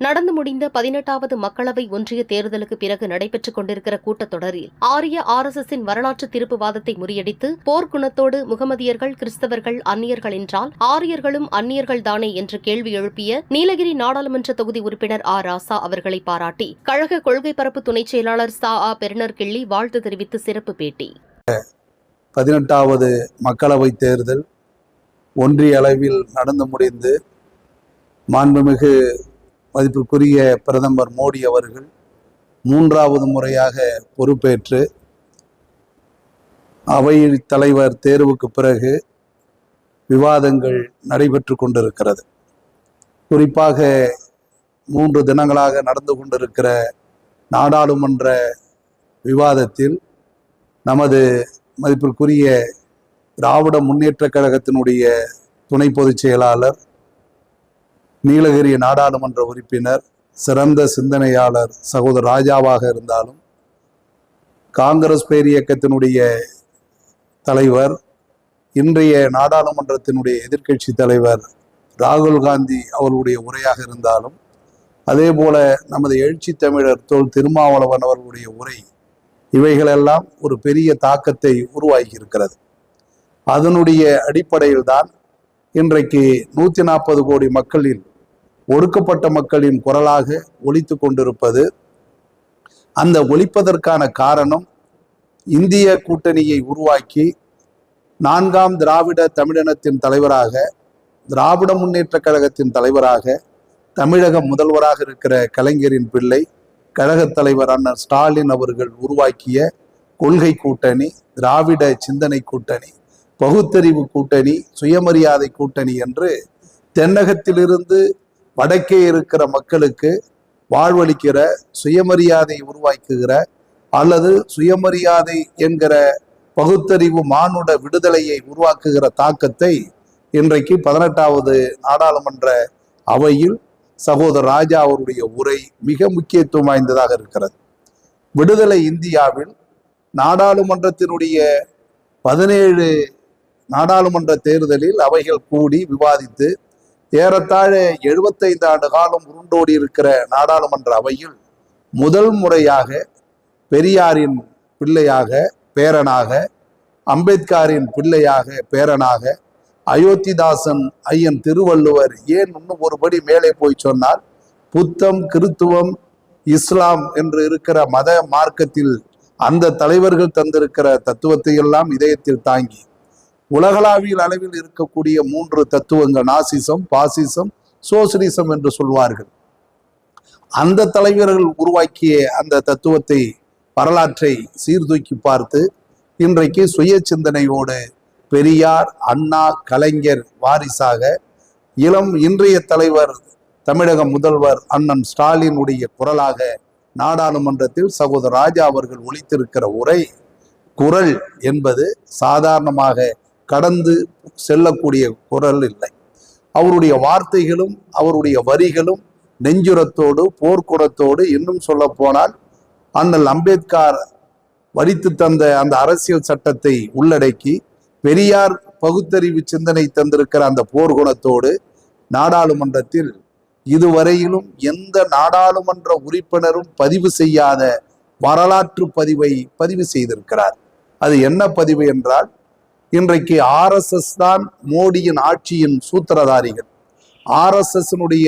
நடந்து முடிந்த 18வது மக்களவை ஒன்றிய தேர்தலுக்கு பிறகு நடைபெற்றுக் கொண்டிருக்கிற கூட்டத்தொடரில் ஆரிய RSSின் வரலாற்று திருப்புவாதத்தை முறியடித்து போர்க்குணத்தோடு முகமதியர்கள், கிறிஸ்தவர்கள் அந்நியர்கள் என்றால் ஆரியர்களும் அந்நியர்கள்தானே என்று கேள்வி எழுப்பிய நீலகிரி நாடாளுமன்ற தொகுதி உறுப்பினர் ராசா அவர்களை பாராட்டி கழக கொள்கை பரப்பு துணைச் செயலாளர் பெருனர் கிள்ளி வாழ்த்து தெரிவித்து சிறப்பு பேட்டி. 18வது மக்களவைத் தேர்தல் ஒன்றிய அளவில் நடந்து முடிந்து மாண்புமிகு மதிப்பிற்குரிய பிரதமர் மோடி அவர்கள் 3வது முறையாக பொறுப்பேற்று அவை தலைவர் தேர்வுக்கு பிறகு விவாதங்கள் நடைபெற்று கொண்டிருக்கிறது. குறிப்பாக 3 தினங்களாக நடந்து கொண்டிருக்கிற நாடாளுமன்ற விவாதத்தில் நமது மதிப்பிற்குரிய திராவிட முன்னேற்ற கழகத்தினுடைய துணை பொதுச் செயலாளர், நீலகிரி நாடாளுமன்ற உறுப்பினர், சிறந்த சிந்தனையாளர் சகோதரர் ராஜாவாக இருந்தாலும், காங்கிரஸ் பேர் இயக்கத்தினுடைய தலைவர், இன்றைய நாடாளுமன்றத்தினுடைய எதிர்க்கட்சி தலைவர் ராகுல் காந்தி அவர்களுடைய உரையாக இருந்தாலும், அதே போல நமது எழுச்சி தமிழர் தொல் திருமாவளவன் அவர்களுடைய உரை, இவைகளெல்லாம் ஒரு பெரிய தாக்கத்தை உருவாக்கி இருக்கிறது. அதனுடைய அடிப்படையில் தான் இன்றைக்கு 140 கோடி மக்களில் ஒடுக்கப்பட்ட மக்களின் குரலாக ஒலித்து கொண்டிருப்பது. அந்த ஒலிப்பதற்கான காரணம், இந்திய கூட்டணியை உருவாக்கி 4ஆம் திராவிட தமிழினத்தின் தலைவராக, திராவிட முன்னேற்ற கழகத்தின் தலைவராக, தமிழக முதல்வராக இருக்கிற கலைஞரின் பிள்ளை கழகத் தலைவர் அண்ணன் ஸ்டாலின் அவர்கள் உருவாக்கிய கொள்கை கூட்டணி, திராவிட சிந்தனை கூட்டணி, பகுத்தறிவு கூட்டணி, சுயமரியாதை கூட்டணி என்று தென்னகத்திலிருந்து வடக்கே இருக்கிற மக்களுக்கு வாழ்வளிக்கிற, சுயமரியாதை உருவாக்குகிற அல்லது சுயமரியாதை என்கிற பகுத்தறிவு மானுட விடுதலையை உருவாக்குகிற தாக்கத்தை இன்றைக்கு 18வது நாடாளுமன்ற அவையில் சகோதரர் ராஜா அவருடைய உரை மிக முக்கியத்துவம் வாய்ந்ததாக இருக்கிறது. விடுதலை இந்தியாவில் நாடாளுமன்றத்தினுடைய 17 நாடாளுமன்ற தேர்தலில் அவைகள் கூடி விவாதித்து ஏறத்தாழ 75 ஆண்டு காலம் உருண்டோடி இருக்கிற நாடாளுமன்ற அவையில் முதல் முறையாக பெரியாரின் பிள்ளையாக, பேரனாக, அம்பேத்கரின் பிள்ளையாக, பேரனாக, அயோத்திதாசன் ஐயன் திருவள்ளுவர், ஏன் இன்னும் ஒருபடி மேலே போய் சொன்னால் புத்தம், கிறித்துவம், இஸ்லாம் என்று இருக்கிற மத மார்க்கத்தில் அந்த தலைவர்கள் தந்திருக்கிற தத்துவத்தை எல்லாம் இதயத்தில் தாங்கி உலகளாவிய அளவில் இருக்கக்கூடிய 3 தத்துவங்கள், நாசிசம், பாசிசம், சோசியலிசம் என்று சொல்வார்கள். அந்த தலைவர்கள் உருவாக்கிய அந்த தத்துவத்தை, வரலாற்றை சீர்தூக்கி பார்த்து இன்றைக்கு சுய சிந்தனையோடு பெரியார், அண்ணா, கலைஞர் வாரிசாக இன்றைய தலைவர் தமிழக முதல்வர் அண்ணன் ஸ்டாலினுடைய குரலாக நாடாளுமன்றத்தில் சகோதரர் ராஜா அவர்கள் ஒலித்திருக்கிற உரை, குரல் என்பது சாதாரணமாக கடந்து செல்லக்கூடிய குரல் இல்லை. அவருடைய வார்த்தைகளும் அவருடைய வரிகளும் நெஞ்சுரத்தோடு, போர்க்குணத்தோடு, இன்னும் சொல்ல போனால் அண்ணல் அம்பேத்கர் வடித்து தந்த அந்த அரசியல் சட்டத்தை உள்ளடக்கி பெரியார் பகுத்தறிவு சிந்தனை தந்திருக்கிற அந்த போர்க்குணத்தோடு நாடாளுமன்றத்தில் இதுவரையிலும் எந்த நாடாளுமன்ற உறுப்பினரும் பதிவு செய்யாத வரலாற்று பதிவை பதிவு செய்திருக்கிறார். அது என்ன பதிவு என்றால், இன்றைக்கு RSS தான் மோடியின் ஆட்சியின் சூத்திரதாரிகள். RSSனுடைய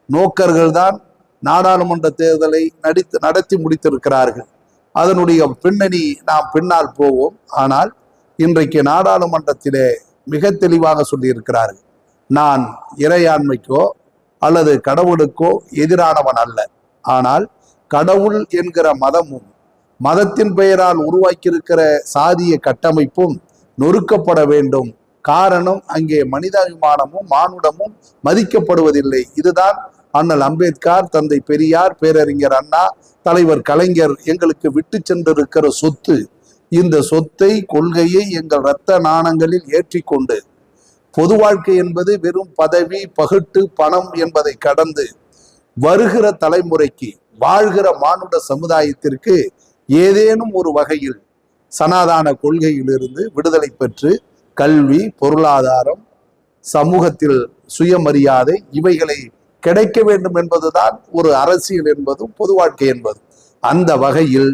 நோக்கர்கள் தான் நாடாளுமன்ற தேர்தலை நடத்தி முடித்திருக்கிறார்கள். அதனுடைய பின்னணி நாம் பின்னால் போவோம். ஆனால் இன்றைக்கு நாடாளுமன்றத்திலே மிக தெளிவாக சொல்லியிருக்கிறார்கள், நான் இறையாண்மைக்கோ அல்லது கடவுளுக்கோ எதிரானவன் அல்ல. ஆனால் கடவுள் என்கிற மதமும் மதத்தின் பெயரால் உருவாக்கியிருக்கிற சாதிய கட்டமைப்பும் நொறுக்கப்பட வேண்டும். காரணம், அங்கே மனிதாபிமானமும் மானுடமும் மதிக்கப்படுவதில்லை. இதுதான் அண்ணல் அம்பேத்கர், தந்தை பெரியார், பேரறிஞர் அண்ணா, தலைவர் கலைஞர் எங்களுக்கு விட்டு சென்றிருக்கிற சொத்து. இந்த சொத்தை, கொள்கையை எங்கள் இரத்த நாணங்களில் ஏற்றிக்கொண்டு பொது வாழ்க்கை என்பது வெறும் பதவி, பகிட்டு, பணம் என்பதை கடந்து வருகிற தலைமுறைக்கு, வாழ்கிற மானுட சமுதாயத்திற்கு ஏதேனும் ஒரு வகையில் சனாதான கொள்கையிலிருந்து விடுதலை பெற்று கல்வி, பொருளாதாரம், சமூகத்தில் சுயமரியாதை இவைகளை கிடைக்க வேண்டும் என்பதுதான் ஒரு அரசியல் என்பதும் பொது வாழ்க்கை என்பதும். அந்த வகையில்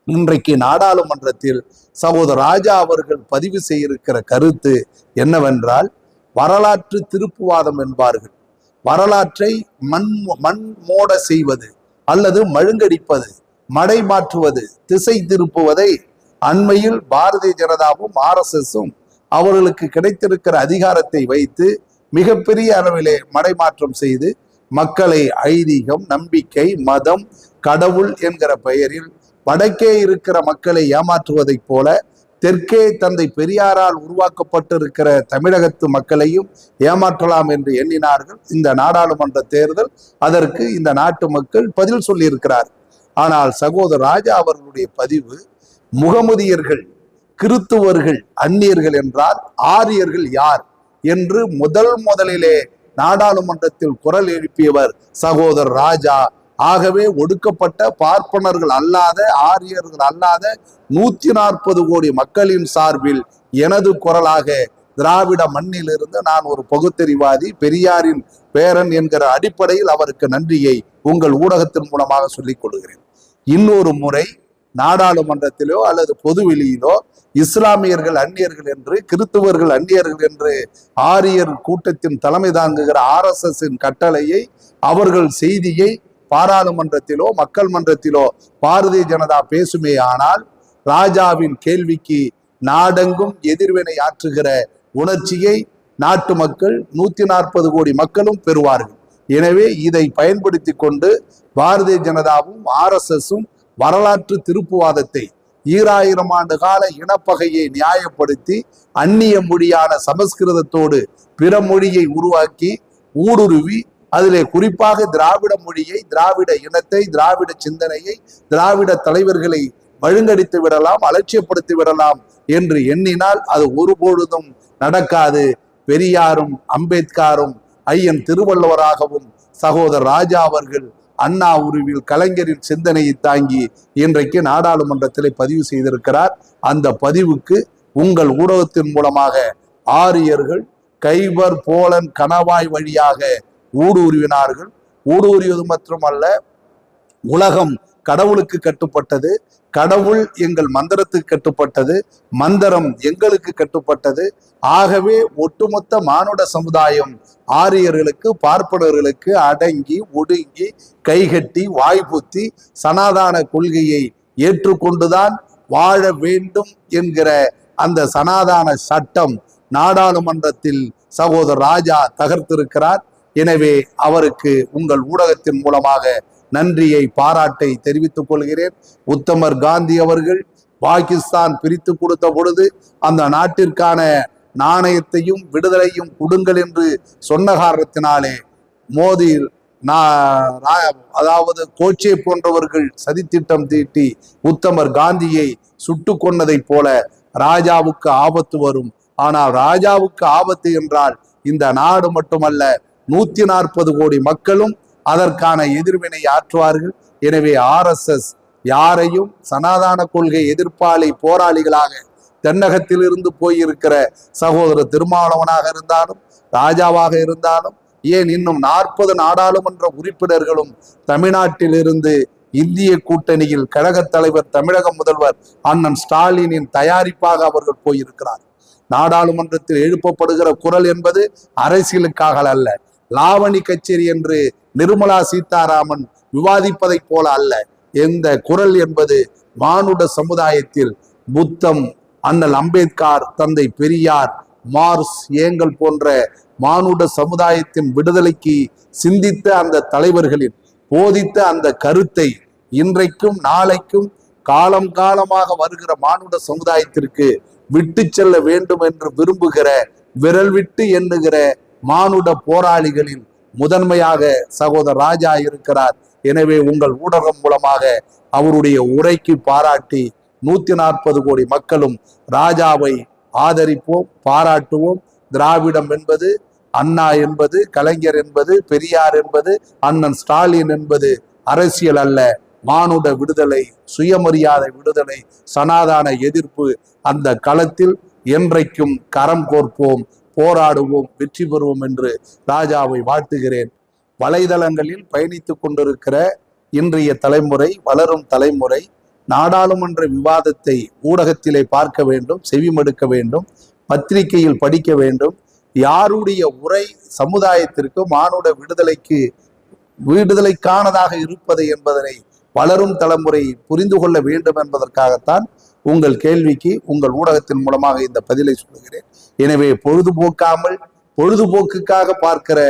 இன்றைக்கு நாடாளுமன்றத்தில் சகோதரர் ராஜா அவர்கள் பதிவு செய்திருக்கிற கருத்து என்னவென்றால், வரலாற்று திருப்புவாதம் என்பார்கள். வரலாற்றை மண் மோட செய்வது அல்லது மழுங்கடிப்பது, மடை மாற்றுவது, திசை திருப்புவதை அண்மையில் பாரதிய ஜனதாவும் RSSும் அவர்களுக்கு கிடைத்திருக்கிற அதிகாரத்தை வைத்து மிகப்பெரிய அளவிலே மடைமாற்றம் செய்து மக்களை ஐதீகம், நம்பிக்கை, மதம், கடவுள் என்கிற பெயரில் வடக்கே இருக்கிற மக்களை ஏமாற்றுவதைப் போல தெற்கே தந்தை பெரியாரால் உருவாக்கப்பட்டிருக்கிற தமிழகத்து மக்களையும் ஏமாற்றலாம் என்று எண்ணினார்கள். இந்த நாடாளுமன்ற தேர்தல் அதற்கு இந்த நாட்டு மக்கள் பதில் சொல்லியிருக்கிறார். ஆனால் சகோதரர் ராஜா அவர்களுடைய பதிவு, முகமதியர்கள், கிறித்துவர்கள், அந்நியர்கள் என்றால் ஆரியர்கள் யார் என்று முதலிலே நாடாளுமன்றத்தில் குரல் எழுப்பியவர் சகோதரர் ராஜா. ஆகவே ஒடுக்கப்பட்ட பார்ப்பனர்கள் அல்லாத, ஆரியர்கள் அல்லாத 140 கோடி மக்களின் சார்பில் எனது குரலாக திராவிட மண்ணிலிருந்து நான் ஒரு பகுத்தறிவாதி, பெரியாரின் பேரன் என்கிற அடிப்படையில் அவருக்கு நன்றியை உங்கள் ஊடகத்தின் மூலமாக சொல்லிக் கொள்கிறேன். இன்னொரு முறை நாடாளுமன்றத்திலோ அல்லது பொதுவெளியிலோ இஸ்லாமியர்கள் அந்நியர்கள் என்று, கிறித்துவர்கள் அந்நியர்கள் என்று ஆரியர் கூட்டத்தின் தலைமை தாங்குகிற RSSின் கட்டளையை, அவர்கள் செய்தியை பாராளுமன்றத்திலோ மக்கள் மன்றத்திலோ பாரதிய ஜனதா பேசுமே ஆனால் ராஜாவின் கேள்விக்கு நாடெங்கும் எதிர்வினை ஆற்றுகிற உணர்ச்சியை நாட்டு மக்கள் 140 கோடி மக்களும் பெறுவார்கள். எனவே இதை பயன்படுத்தி கொண்டு பாரதிய ஜனதாவும் RSSும் வரலாற்று திருப்புவாதத்தை, 2000 ஆண்டு கால இனப்பகையை நியாயப்படுத்தி அந்நிய மொழியான சமஸ்கிருதத்தோடு பிற மொழியை உருவாக்கி ஊடுருவி அதிலே குறிப்பாக திராவிட மொழியை, திராவிட இனத்தை, திராவிட சிந்தனையை, திராவிட தலைவர்களை மழுங்கடித்து விடலாம், அலட்சியப்படுத்தி விடலாம் என்று எண்ணினால் அது ஒருபொழுதும் நடக்காது. பெரியாரும் அம்பேத்கரும் ஐயன் திருவள்ளுவராகவும் சகோதரர் ராஜா அவர்கள் அண்ணா உருவில் கலைஞரின் சிந்தனையை தாங்கி இன்றைக்கு நாடாளுமன்றத்திலே பதிவு செய்திருக்கிறார். அந்த பதிவுக்கு உங்கள் ஊடகத்தின் மூலமாக ஆரியர்கள் கைபர், போலன், கணவாய் வழியாக ஊடுருவினார்கள். ஊடுருவது மட்டுமல்ல, உலகம் கடவுளுக்கு கட்டுப்பட்டது, கடவுள் எங்கள் மந்திரத்துக்கு கட்டுப்பட்டது, மந்திரம் எங்களுக்கு கட்டுப்பட்டது. ஆகவே ஒட்டுமொத்த மானுட சமுதாயம் ஆரியர்களுக்கு, பார்ப்பனர்களுக்கு அடங்கி ஒடுங்கி கைகட்டி வாய்ப்புத்தி சனாதான கொள்கையை ஏற்றுக்கொண்டுதான் வாழ வேண்டும் என்கிற அந்த சனாதான சட்டம் நாடாளுமன்றத்தில் சகோதரர் ராஜா தகர்த்திருக்கிறார். எனவே அவருக்கு உங்கள் ஊடகத்தின் மூலமாக நன்றியை, பாராட்டை தெரிவித்துக் கொள்கிறேன். உத்தமர் காந்தி அவர்கள் பாகிஸ்தான் பிரித்து கொடுத்த பொழுது அந்த நாட்டிற்கான நாணயத்தையும் விடுதலையும் கொடுங்கள் என்று சொன்ன காரணத்தினாலே மோடி, அதாவது கோட்சே போன்றவர்கள் சதித்திட்டம் தீட்டி உத்தமர் காந்தியை சுட்டு கொன்னதை போல ராஜாவுக்கு ஆபத்து வரும். ஆனால் ராஜாவுக்கு ஆபத்து என்றால் இந்த நாடு மட்டுமல்ல, 140 கோடி மக்களும் அதற்கான எதிர்வினை ஆற்றுவார்கள். எனவே RSS யாரையும் சனாதான கொள்கை எதிர்ப்பாளி போராளிகளாக தென்னகத்தில் இருந்து போயிருக்கிற சகோதரர் திருமாவளவனாக இருந்தாலும், ராஜாவாக இருந்தாலும், ஏன் இன்னும் 40 நாடாளுமன்ற உறுப்பினர்களும் தமிழ்நாட்டில் இருந்து இந்திய கூட்டணியில் கழகத் தலைவர், தமிழக முதல்வர் அண்ணன் ஸ்டாலினின் தயாரிப்பாக அவர்கள் போயிருக்கிறார். நாடாளுமன்றத்தில் எழுப்பப்படுகிற குரல் என்பது அரசியலுக்காக அல்ல, லாவணி கச்சேரி என்று நிர்மலா சீதாராமன் விவாதிப்பதை போல அல்ல. இந்த குரல் என்பது மானுட சமுதாயத்தில் புத்தம், அண்ணல் அம்பேத்கர், தந்தை பெரியார், மார்க்ஸ், ஏங்கல் போன்ற மானுட சமுதாயத்தின் விடுதலைக்கு சிந்தித்த அந்த தலைவர்களின் போதித்த அந்த கருத்தை இன்றைக்கும் நாளைக்கும் காலம் காலமாக வருகிற மானுட சமுதாயத்திற்கு விட்டு செல்ல வேண்டும் என்று விரும்புகிற, விரல் விட்டு எண்ணுகிற மானுட போராளிகளின் முதன்மையாக சகோதரர் ராஜா இருக்கிறார். எனவே உங்கள் ஊடகம் மூலமாக அவருடைய உரைக்கு பாராட்டி 140 கோடி மக்களும் ராஜாவை ஆதரிப்போம், பாராட்டுவோம். திராவிடம் என்பது, அண்ணா என்பது, கலைஞர் என்பது, பெரியார் என்பது, அண்ணன் ஸ்டாலின் என்பது அரசியல் அல்ல, மானுட விடுதலை, சுயமரியாதை விடுதலை, சனாதான எதிர்ப்பு. அந்த களத்தில் என்றைக்கும் கரம் கோர்ப்போம், போராடுவோம், வெற்றி பெறுவோம் என்று ராஜாவை வாழ்த்துகிறேன். வலைதளங்களில் பயணித்துக் கொண்டிருக்கிற இன்றைய தலைமுறை, வளரும் தலைமுறை நாடாளுமன்ற விவாதத்தை ஊடகத்திலே பார்க்க வேண்டும், செவிமடுக்க வேண்டும், பத்திரிகையில் படிக்க வேண்டும். யாருடைய உரை சமுதாயத்திற்கு மானுட விடுதலைக்கானதாக இருப்பது என்பதனை வளரும் தலைமுறை புரிந்து கொள்ள வேண்டும் என்பதற்காகத்தான் உங்கள் கேள்விக்கு உங்கள் ஊடகத்தின் மூலமாக இந்த பதிலை சொல்லுகிறேன். எனவே பொழுதுபோக்குக்காக பார்க்கிற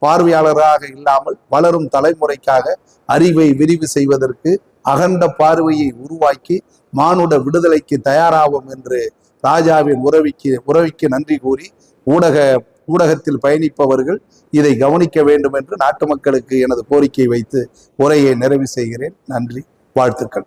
பார்வையாளராக இல்லாமல் வளரும் தலைமுறைக்காக அறிவை விரிவு செய்வதற்கு அகண்ட பார்வையை உருவாக்கி மானுட விடுதலைக்கு தயாராகும் என்று ராஜாவின் உறவிக்கு நன்றி கூறி ஊடகத்தில் பயணிப்பவர்கள் இதை கவனிக்க வேண்டும் என்று நாட்டு மக்களுக்கு எனது கோரிக்கை வைத்து உரையை நிறைவு செய்கிறேன். நன்றி, வாழ்த்துக்கள்.